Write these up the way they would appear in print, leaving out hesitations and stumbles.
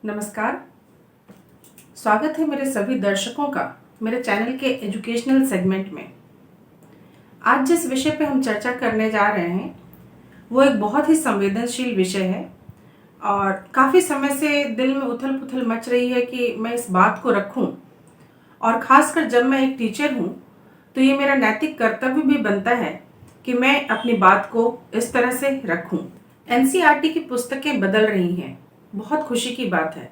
नमस्कार, स्वागत है मेरे सभी दर्शकों का मेरे चैनल के एजुकेशनल सेगमेंट में। आज जिस विषय पे हम चर्चा करने जा रहे हैं वो एक बहुत ही संवेदनशील विषय है और काफ़ी समय से दिल में उथल पुथल मच रही है कि मैं इस बात को रखूं, और ख़ासकर जब मैं एक टीचर हूं तो ये मेरा नैतिक कर्तव्य भी बनता है कि मैं अपनी बात को इस तरह से रखूं। एनसीईआरटी की पुस्तकें बदल रही हैं, बहुत खुशी की बात है।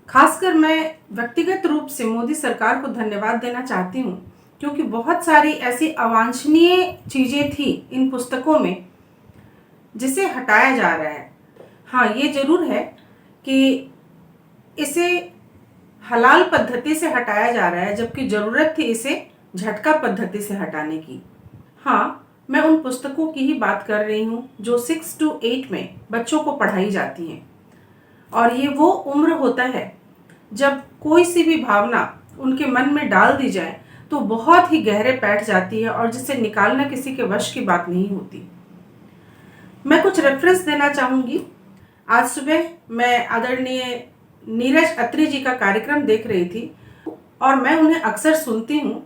खासकर मैं व्यक्तिगत रूप से मोदी सरकार को धन्यवाद देना चाहती हूँ, क्योंकि बहुत सारी ऐसी अवांछनीय चीज़ें थी इन पुस्तकों में जिसे हटाया जा रहा है। हाँ, ये जरूर है कि इसे हलाल पद्धति से हटाया जा रहा है, जबकि ज़रूरत थी इसे झटका पद्धति से हटाने की। हाँ, मैं उन पुस्तकों की ही बात कर रही हूँ जो 6 to 8 में बच्चों को पढ़ाई जाती हैं। और ये वो उम्र होता है जब कोई सी भी भावना उनके मन में डाल दी जाए तो बहुत ही गहरे बैठ जाती है और जिसे निकालना किसी के वश की बात नहीं होती। मैं कुछ रेफरेंस देना चाहूँगी। आज सुबह मैं आदरणीय नीरज अत्री जी का कार्यक्रम देख रही थी और मैं उन्हें अक्सर सुनती हूँ,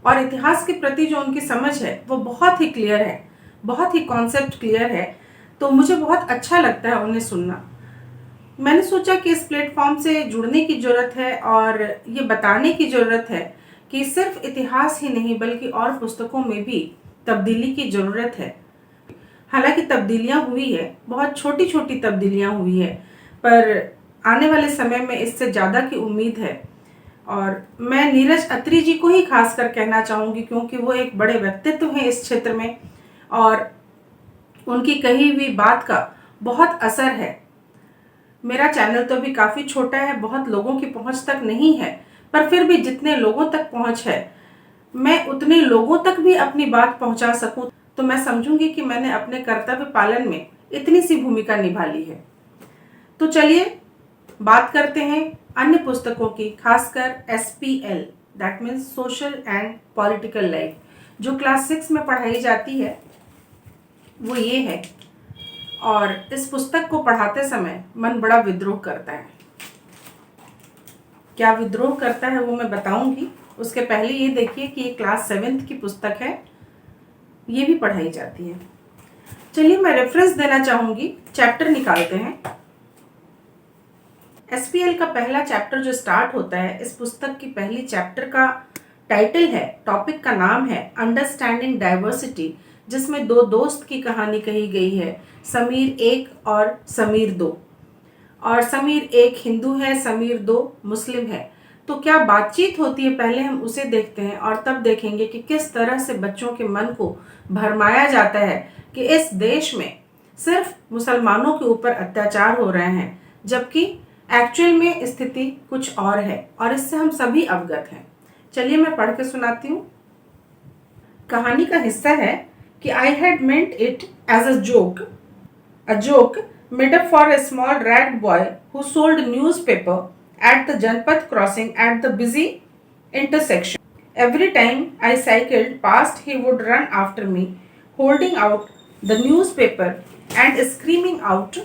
और इतिहास के प्रति जो उनकी समझ है वो बहुत ही क्लियर है, बहुत ही कॉन्सेप्ट क्लियर है। तो मुझे बहुत अच्छा लगता है उन्हें सुनना। मैंने सोचा कि इस प्लेटफॉर्म से जुड़ने की ज़रूरत है और ये बताने की ज़रूरत है कि सिर्फ इतिहास ही नहीं बल्कि और पुस्तकों में भी तब्दीली की ज़रूरत है। हालांकि तब्दीलियां हुई है, बहुत छोटी छोटी तब्दीलियां हुई है, पर आने वाले समय में इससे ज़्यादा की उम्मीद है। और मैं नीरज अत्री जी को ही खासकर कहना चाहूँगी, क्योंकि वो एक बड़े व्यक्तित्व हैं इस क्षेत्र में और उनकी कही हुई बात का बहुत असर है। मेरा चैनल तो अभी काफ़ी छोटा है, बहुत लोगों की पहुंच तक नहीं है, पर फिर भी जितने लोगों तक पहुंच है मैं उतने लोगों तक भी अपनी बात पहुंचा सकूं तो मैं समझूंगी कि मैंने अपने कर्तव्य पालन में इतनी सी भूमिका निभा ली है। तो चलिए बात करते हैं अन्य पुस्तकों की, खासकर SPL, that means social and political life, जो क्लास 6 में पढ़ाई जाती है वो ये है। और इस पुस्तक को पढ़ाते समय मन बड़ा विद्रोह करता है। क्या विद्रोह करता है वो मैं बताऊंगी। उसके पहले ये देखिए कि ये क्लास 7th की पुस्तक है, ये भी पढ़ाई जाती है। चलिए मैं रेफरेंस देना चाहूंगी, चैप्टर निकालते हैं। SPL का पहला चैप्टर जो स्टार्ट होता है, इस पुस्तक की पहली चैप्टर का टाइटल है, टॉपिक का नाम है अंडरस्टैंडिंग डाइवर्सिटी, जिसमें दो दोस्त की कहानी कही गई है, समीर 1 और समीर 2। और समीर 1 हिंदू है, समीर 2 मुस्लिम है। तो क्या बातचीत होती है पहले हम उसे देखते हैं और तब देखेंगे कि किस तरह से बच्चों के मन को भरमाया जाता है कि इस देश में सिर्फ मुसलमानों के ऊपर अत्याचार हो रहे हैं, जबकि एक्चुअल में स्थिति कुछ और है और इससे हम सभी अवगत हैं। चलिए मैं पढ़ के सुनाती हूँ। कहानी का हिस्सा है कि I had meant it as a joke made up for a small rat boy who sold newspaper at the Janpath crossing at the busy intersection. Every time I cycled past, he would run after me, holding out the newspaper and screaming out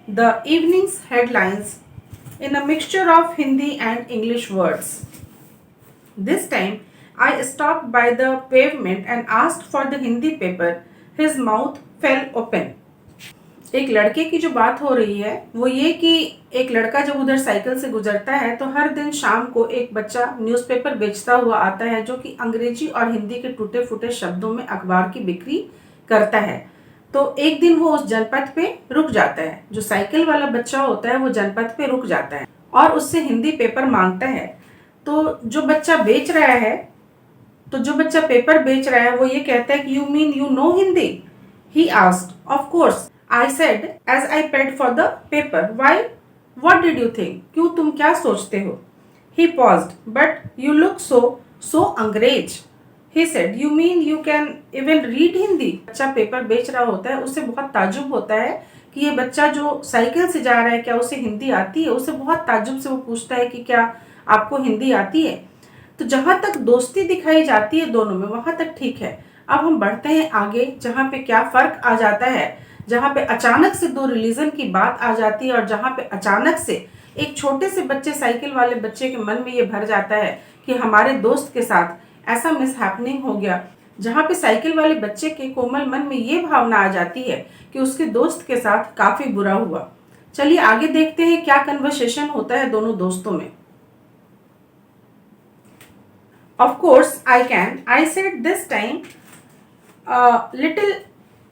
the evening's headlines in a mixture of Hindi and English words. This time, I stopped by the pavement and asked for the Hindi paper. His mouth fell open. एक लड़के की जो बात हो रही है वो ये कि एक लड़का जब उधर साइकिल से गुजरता है तो हर दिन शाम को एक बच्चा न्यूज़पेपर बेचता हुआ आता है, जो कि अंग्रेजी और हिंदी के टूटे फूटे शब्दों में अखबार की बिक्री करता है। तो एक दिन वो उस जनपथ पे रुक जाता है, जो साइकिल वाला बच्चा होता है वो जनपथ पे रुक जाता है और उससे हिंदी पेपर मांगता है। तो जो बच्चा पेपर बेच रहा है वो ये कहता है कि you mean you know Hindi? He asked. Of course I said as I paid for the paper. Why? What did you think? क्यों, तुम क्या सोचते हो? He paused. But you look so अंग्रेज. He said, you mean you can even read Hindi? बच्चा paper बेच रहा होता है, उसे बहुत ताजुब होता है कि ये बच्चा जो साइकिल से जा रहा है क्या उसे हिंदी आती है। उसे बहुत ताजुब से वो पूछता है कि क्या आपको हिंदी आती है? तो जहां तक दोस्ती दिखाई जाती है दोनों में वहां तक ठीक है। अब हम बढ़ते हैं आगे, जहां पे क्या फर्क आ जाता है, जहां पे अचानक से दो रिलीजन की बात आ जाती है और जहां पे अचानक से एक छोटे से बच्चे, साइकिल वाले बच्चे के मन में ये भर जाता है कि हमारे दोस्त के साथ ऐसा मिसहैपनिंग हो गया, जहां पे साइकिल वाले बच्चे के कोमल मन में ये भावना आ जाती है कि उसके दोस्त के साथ काफी बुरा हुआ। चलिए आगे देखते हैं क्या कन्वर्सेशन होता है दोनों दोस्तों में। Of course I can, I said this time a little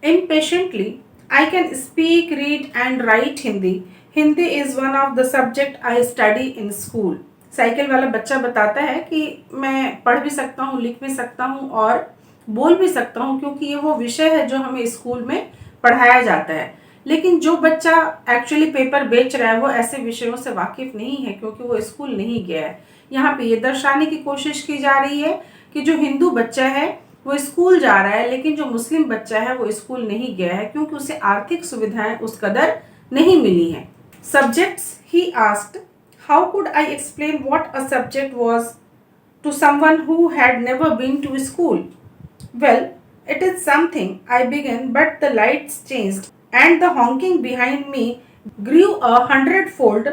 impatiently. I can speak, read and write Hindi. Hindi is one of the subject I study in school. Cycle वाला बच्चा बताता है कि मैं पढ़ भी सकता हूँ, लिख भी सकता हूँ और बोल भी सकता हूँ, क्योंकि ये वो विषय है जो हमें स्कूल में पढ़ाया जाता है। लेकिन जो बच्चा एक्चुअली पेपर बेच रहा है वो ऐसे विषयों से वाकिफ नहीं है, क्योंकि वो स्कूल नहीं गया है। यहाँ पे ये दर्शाने की कोशिश की जा रही है कि जो हिंदू बच्चा है वो स्कूल जा रहा है, लेकिन जो मुस्लिम बच्चा है वो स्कूल नहीं गया है, क्योंकि उसे आर्थिक सुविधाएं उस कदर नहीं मिली हैं। Subjects he asked, how could I explain what a subject was to someone who had never been to school? Well, it is something, I began, but the lights changed and the honking behind me grew 100-fold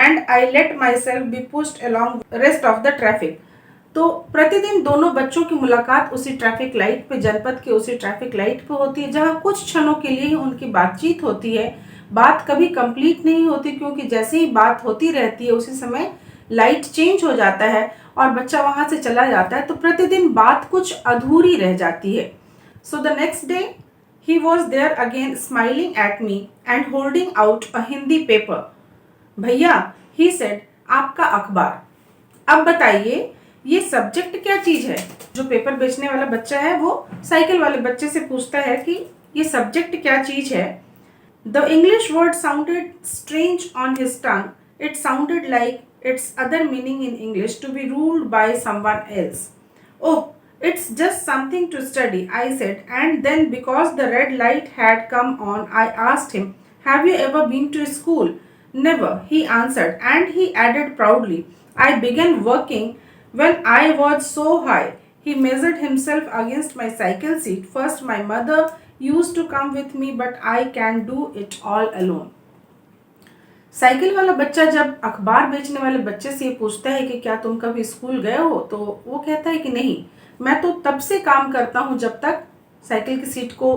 and I let myself be pushed along the rest of the traffic. तो प्रतिदिन दोनों बच्चों की मुलाकात उसी traffic light पे, जनपद के उसी ट्रैफिक लाइट पे होती है, जहां कुछ क्षणों के लिए ही उनकी बातचीत होती है। बात कभी कंप्लीट नहीं होती, क्योंकि जैसे ही बात होती रहती है उसी समय लाइट चेंज हो जाता है और बच्चा वहां से चला जाता है। तो प्रतिदिन बात कुछ अधूरी रह जाती है। So the next day he was there again, smiling at me and holding out a Hindi paper. भैया, he said, आपका अखबार। अब बताइए ये सब्जेक्ट क्या चीज है? जो पेपर बेचने वाला बच्चा है वो साइकिल वाले बच्चे से पूछता है कि ये सब्जेक्ट क्या चीज है। The English word sounded strange on his tongue. It sounded like its other meaning in English, to be ruled by someone else. Oh, it's just something to study, I said, and then because the red light had come on, I asked him, have you ever been to school? Never, he answered, and he added proudly, I began working when I was so high. He measured himself against my cycle seat. First my mother used to come with me, but I can do it all alone. Cycle वाला बच्चा जब अखबार बेचने वाले बच्चे से ये पूछता है कि क्या तुम कभी स्कूल गए हो, तो वो कहता है कि नहीं, मैं तो तब से काम करता हूं जब तक साइकिल की सीट को,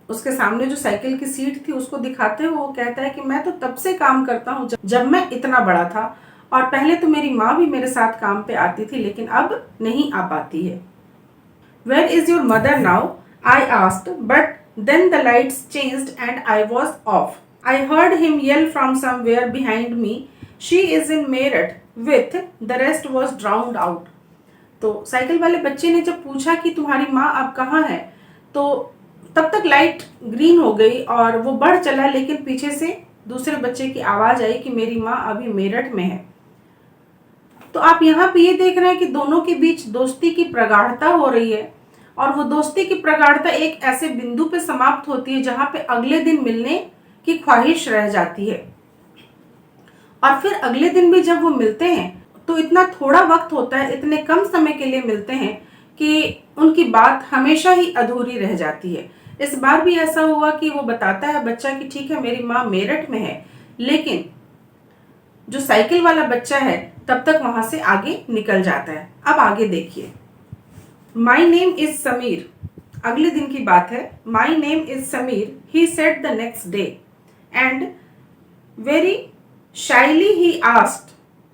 उसके सामने जो साइकिल की सीट थी उसको दिखाते हुए वो कहता है कि मैं तो तब से काम करता हूं जब मैं इतना बड़ा था, और पहले तो मेरी माँ भी मेरे साथ काम पे आती थी, लेकिन अब नहीं आ पाती है। Where is your mother now? I asked, but then the lights changed and I was off. I heard him yell from somewhere behind me, she is in Meerut with, the rest was drowned out. तो cycle वाले बच्चे ने जब पूछा कि तुम्हारी माँ अब कहाँ है, तो तब तक लाइट ग्रीन हो गई और वो बढ़ चला, लेकिन पीछे से दूसरे बच्चे की आवाज आई कि मेरी माँ अभी मेरठ में है। तो आप यहाँ पे ये देख रहे हैं कि दोनों के बीच दोस्ती की प्रगाढ़ता हो रही है, और वो दोस्ती की प्रगाढ़ता एक ऐसे बिंदु पे समाप्त होती है जहां पे अगले दिन मिलने की ख्वाहिश रह जाती है। और फिर अगले दिन भी जब वो मिलते हैं तो इतना थोड़ा वक्त होता है, इतने कम समय के लिए मिलते हैं कि उनकी बात हमेशा ही अधूरी रह जाती है। इस बार भी ऐसा हुआ कि वो बताता है बच्चा कि ठीक है मेरी माँ मेरठ में है, लेकिन जो साइकिल वाला बच्चा है तब तक वहां से आगे निकल जाता है। अब आगे देखिए, माई नेम इज समीर। अगले दिन की बात है। My name is Sameer, he said the next day, and very shyly he asked,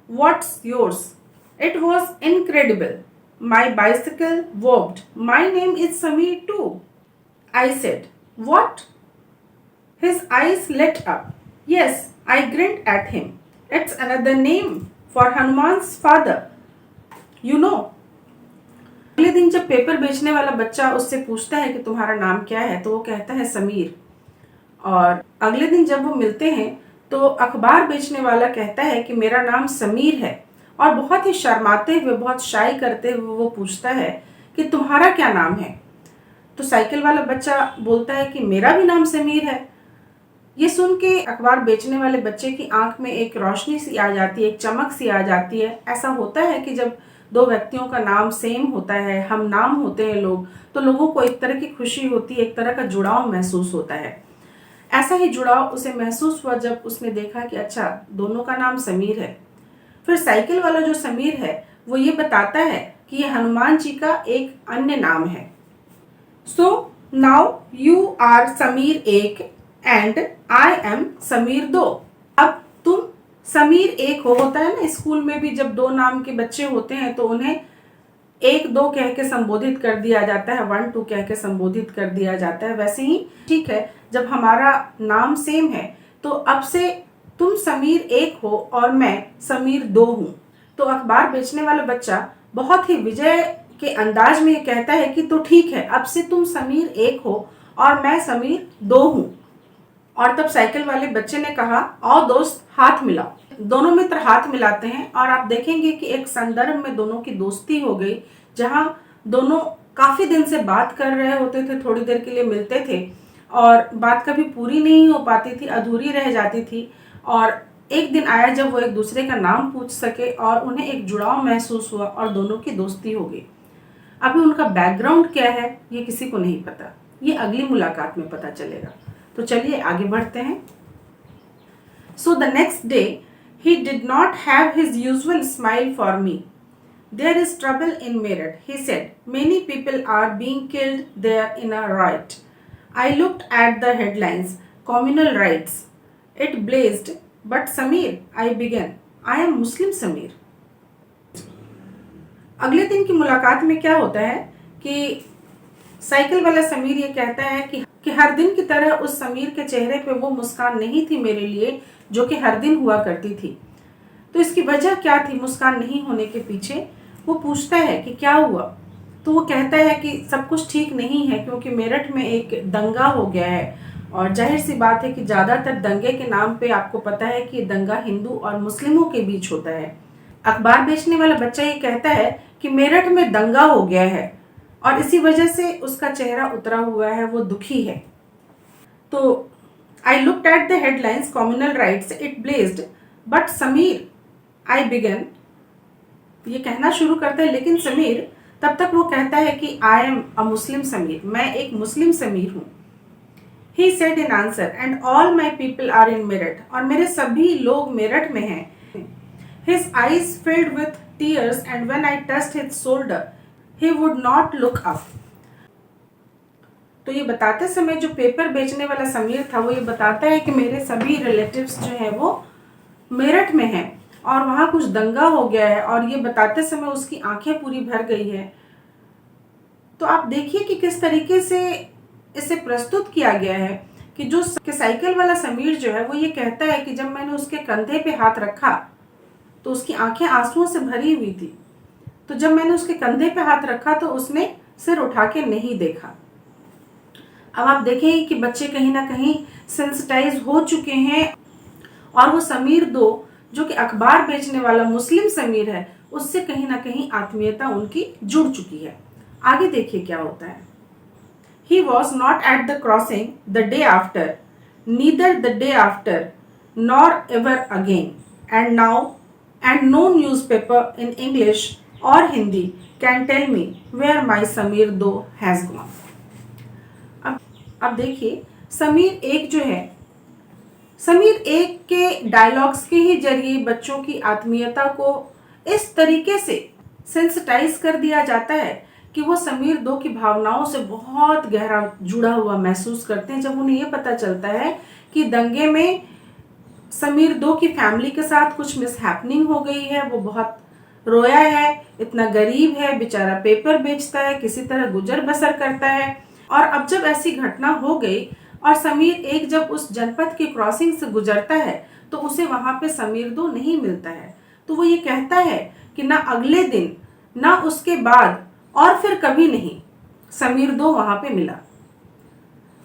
what's yours? It was incredible. My bicycle whopped. My name is Sameer too. I said, what? His eyes lit up. Yes, I grinned at him. It's another name for Hanuman's father. You know. अगले दिन जब paper बेचने वाला बच्चा उससे पूछता है कि तुम्हारा नाम क्या है, तो वो कहता है समीर। और अगले दिन जब वो मिलते हैं तो अखबार बेचने वाला कहता है कि मेरा नाम समीर है, और बहुत ही शर्माते हुए, बहुत शाई करते हुए वो पूछता है कि तुम्हारा क्या नाम है। तो साइकिल वाला बच्चा बोलता है कि मेरा भी नाम समीर है। ये सुन के अखबार बेचने वाले बच्चे की आंख में एक रोशनी सी आ जाती है, एक चमक सी आ जाती है। ऐसा होता है कि जब दो व्यक्तियों का नाम सेम होता है, हम नाम होते हैं लोग, तो लोगों को एक तरह की खुशी होती है, एक तरह का जुड़ाव महसूस होता है। ऐसा ही जुड़ाव उसे महसूस हुआ जब उसने देखा कि अच्छा, दोनों का नाम समीर है। फिर साइकिल वाला जो समीर है वो ये बताता है कि ये हनुमान जी का एक अन्य नाम है। So now you are Sameer 1 and I am Sameer 2। अब तुम समीर 1 होता है ना, स्कूल में भी जब दो नाम के बच्चे होते हैं तो उन्हें 1-2 कह के संबोधित कर दिया जाता है, 1-2 कह के संबोधित कर दिया जाता है। वैसे ही ठीक है, जब हमारा नाम सेम है तो अब से तुम समीर 1 हो और मैं समीर 2 हूँ। तो अखबार बेचने वाला बच्चा बहुत ही विजय के अंदाज में कहता है कि तो ठीक है, अब से तुम समीर 1 हो और मैं समीर 2 हूँ। और तब साइकिल वाले बच्चे ने कहा, आओ दोस्त, हाथ मिलाओ। दोनों मित्र हाथ मिलाते हैं और आप देखेंगे कि एक संदर्भ में दोनों की दोस्ती हो गई, जहां दोनों काफी दिन से बात कर रहे होते थे, थोड़ी देर के लिए मिलते थे और बात कभी पूरी नहीं हो पाती थी, अधूरी रह जाती थी। और एक दिन आया जब वो एक दूसरे का नाम पूछ सके और उन्हें एक जुड़ाव महसूस हुआ और दोनों की दोस्ती हो गई। अभी उनका बैकग्राउंड क्या है ये किसी को नहीं पता, ये अगली मुलाकात में पता चलेगा। तो चलिए आगे बढ़ते हैं। So the next day he did not have his usual smile for me. There is trouble in Meerut, he said. Many people are being killed there in a riot. I looked at the headlines, communal riots. It blazed, but Sameer, I began. I am Muslim Sameer. अगले दिन की मुलाकात में क्या होता है कि cycle वाला समीर ये कहता है कि हर दिन की तरह उस समीर के चेहरे पे वो मुस्कान नहीं थी मेरे लिए जो कि हर दिन हुआ करती थी। तो इसकी वजह क्या थी मुस्कान नहीं होने के पीछे? वो पूछता है कि क्या हुआ, तो वो कहता है कि सब कुछ ठीक नहीं है क्योंकि मेरठ में एक दंगा हो गया है। और जाहिर सी बात है कि ज़्यादातर दंगे के नाम पे आपको पता है कि दंगा हिंदू और मुस्लिमों के बीच होता है। अखबार बेचने वाला बच्चा ये कहता है कि मेरठ में दंगा हो गया है और इसी वजह से उसका चेहरा उतरा हुआ है, वो दुखी है। तो I looked at the headlines, communal riots, it blazed, but Sameer, I began. ये कहना शुरू करते हैं, लेकिन समीर, तब तक वो कहता है कि आई एम अ मुस्लिम समीर, मैं एक मुस्लिम समीर हूँ। He said in answer, and all my people are in Meerut, और मेरे सभी लोग मेरठ में हैं। His eyes filled with tears and when I touched his shoulder he would not look up। तो ये बताते समय जो पेपर बेचने वाला समीर था वो ये बताता है कि मेरे सभी रिलेटिव्स जो हैं वो मेरठ में हैं और वहाँ कुछ दंगा हो गया है, और ये बताते समय उसकी आंखें पूरी भर गई है। तो आप देखिए कि किस तरीके से इसे प्रस्तुत किया गया है कि जो साइकिल वाला समीर जो है वो ये कहता है कि जब मैंने उसके कंधे पे हाथ रखा तो उसकी आंखें आंसुओं से भरी हुई थी। तो जब मैंने उसके कंधे पे हाथ रखा तो उसने सिर उठा के नहीं देखा। अब आप देखेंगे कि बच्चे कहीं ना कहीं सेंसिटाइज हो चुके हैं और वो समीर 2 जो कि अखबार बेचने वाला मुस्लिम समीर है उससे कहीं ना कहीं आत्मीयता उनकी जुड़ चुकी है। आगे देखिए क्या होता है। He was not at the crossing the day after, neither the day after, nor ever again, and no newspaper in English or Hindi can tell me where my Sameer 2 has gone। अब देखिए समीर 1 जो है, समीर 1 के dialogues के ही जरिए बच्चों की आत्मीयता को इस तरीके से सेंसिटाइज कर दिया जाता है कि वो समीर 2 की भावनाओं से बहुत गहरा जुड़ा हुआ महसूस करते हैं। जब उन्हें ये पता चलता है कि दंगे में समीर 2 की फैमिली के साथ कुछ मिसहैपनिंग हो गई है, वो बहुत रोया है, इतना गरीब है बेचारा, पेपर बेचता है, किसी तरह गुजर बसर करता है। और अब जब ऐसी घटना हो गई और समीर 1 जब उस जनपद की क्रॉसिंग से गुजरता है तो उसे वहां पे समीर 2 नहीं मिलता है। तो वो ये कहता है कि ना अगले दिन ना उसके बाद और फिर कभी नहीं समीर 2 वहां पे मिला।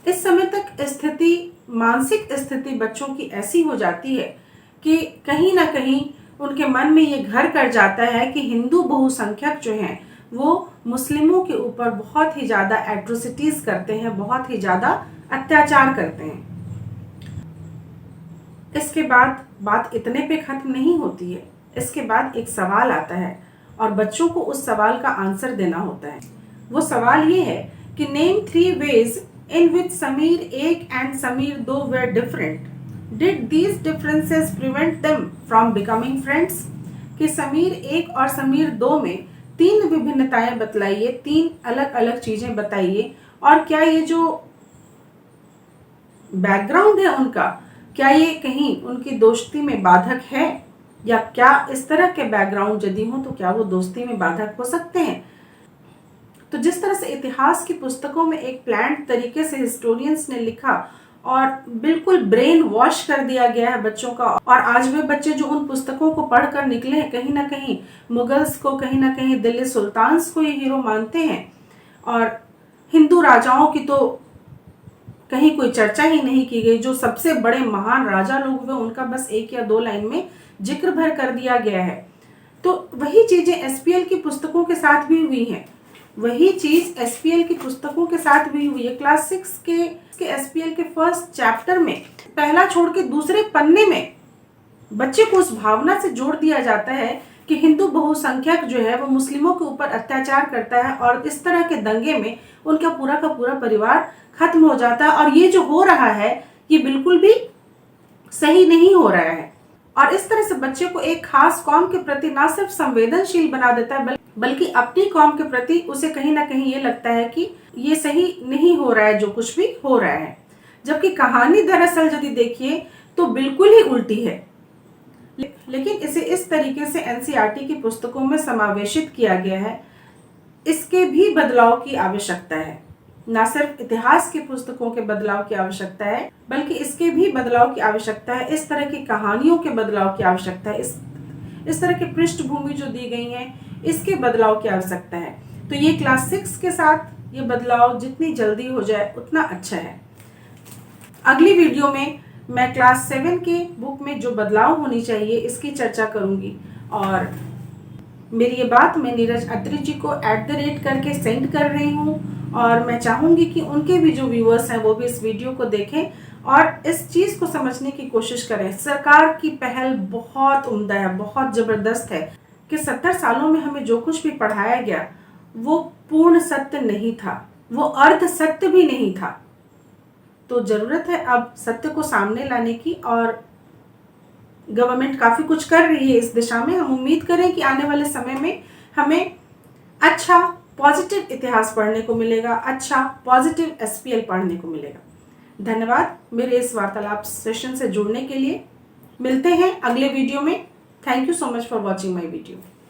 इस समय तक स्थिति, मानसिक स्थिति बच्चों की ऐसी हो जाती है कि कहीं ना कहीं उनके मन में ये घर कर जाता है कि हिंदू बहुसंख्यक जो हैं वो मुस्लिमों के ऊपर बहुत ही ज़्यादा एट्रोसिटीज़ करते हैं, बहुत ही ज़्यादा अत्याचार करते हैं। इसके बाद बात इतने पे खत्म नहीं होती है। इसके बाद एक सवाल आता है और बच्चों को उस सवाल का आंसर देना होता है। वो सवाल ये है कि name 3 ways in which Sameer 1 and Sameer 2 were different. Did these differences prevent them from becoming friends? कि समीर 1 और समीर 2 में 3 विभिन्नताएं बतलाइए, 3 अलग अलग चीजें बताइए, और क्या ये जो बैकग्राउंड है उनका, क्या ये कहीं उनकी दोस्ती में बाधक है, या क्या इस तरह के बैकग्राउंड यदि हो तो क्या वो दोस्ती में बाधक हो सकते हैं। तो जिस तरह से इतिहास की पुस्तकों में एक प्लान्ड तरीके से हिस्टोरियंस ने लिखा और बिल्कुल ब्रेन वॉश कर दिया गया है बच्चों का, और आज वे बच्चे जो उन पुस्तकों को पढ़कर निकले हैं, कहीं ना कहीं मुगल्स को, कहीं ना कहीं दिल्ली सुल्तान्स को ये हीरो मानते हैं, और हिंदू राजाओं की तो कहीं कोई चर्चा ही नहीं की गई। जो सबसे बड़े महान राजा लोग हुए उनका बस 1 या 2 लाइन में जिक्र भर कर दिया गया है। तो वही चीजें एसपीएल की पुस्तकों के साथ भी हुई हैं। वही चीज एसपीएल की पुस्तकों के साथ भी हुई है। क्लास 6 के एसपीएल के फर्स्ट चैप्टर में पहला छोड़ के दूसरे पन्ने में बच्चे को उस भावना से जोड़ दिया जाता है कि हिंदू बहुसंख्यक जो है वो मुस्लिमों के ऊपर अत्याचार करता है, और इस तरह के दंगे में उनका पूरा का पूरा परिवार खत्म हो जाता है। और ये जो हो रहा है ये बिल्कुल भी सही नहीं हो रहा है, और इस तरह से बच्चे को एक खास कौम के प्रति ना सिर्फ संवेदनशील बना देता है, बल्कि अपनी कौम के प्रति उसे कहीं ना कहीं ये लगता है कि ये सही नहीं हो रहा है जो कुछ भी हो रहा है। जबकि कहानी दरअसल यदि देखिए तो बिल्कुल ही उल्टी है, लेकिन इसे इस तरीके से एनसीईआरटी की पुस्तकों में समावेशित किया गया है। इसके भी बदलाव की आवश्यकता है। न सिर्फ इतिहास की पुस्तकों के बदलाव की आवश्यकता है, बल्कि इसके भी बदलाव की आवश्यकता है। इस तरह की कहानियों के बदलाव की आवश्यकता है। इस तरह की पृष्ठभूमि जो दी गई है इसके बदलाव की आवश्यकता है। तो ये क्लास 6 के साथ ये बदलाव जितनी जल्दी हो जाए उतना अच्छा है। अगली वीडियो में मैं क्लास 7 के बुक में जो बदलाव होनी चाहिए इसकी चर्चा करूंगी, और मेरी ये बात मैं नीरज अत्री जी को @ करके सेंड कर रही हूँ, और मैं चाहूंगी कि उनके भी जो व्यूअर्स हैं वो भी इस वीडियो को देखें और इस चीज़ को समझने की कोशिश करें। सरकार की पहल बहुत उम्दा है, बहुत ज़बरदस्त है कि 70 सालों में हमें जो कुछ भी पढ़ाया गया वो पूर्ण सत्य नहीं था, वो अर्ध सत्य भी नहीं था। तो ज़रूरत है अब सत्य को सामने लाने की, और गवर्नमेंट काफ़ी कुछ कर रही है इस दिशा में। हम उम्मीद करें कि आने वाले समय में हमें अच्छा पॉजिटिव इतिहास पढ़ने को मिलेगा, अच्छा पॉजिटिव एसपीएल पढ़ने को मिलेगा। धन्यवाद मेरे इस वार्तालाप सेशन से जुड़ने के लिए। मिलते हैं अगले वीडियो में। Thank you so much for watching my video.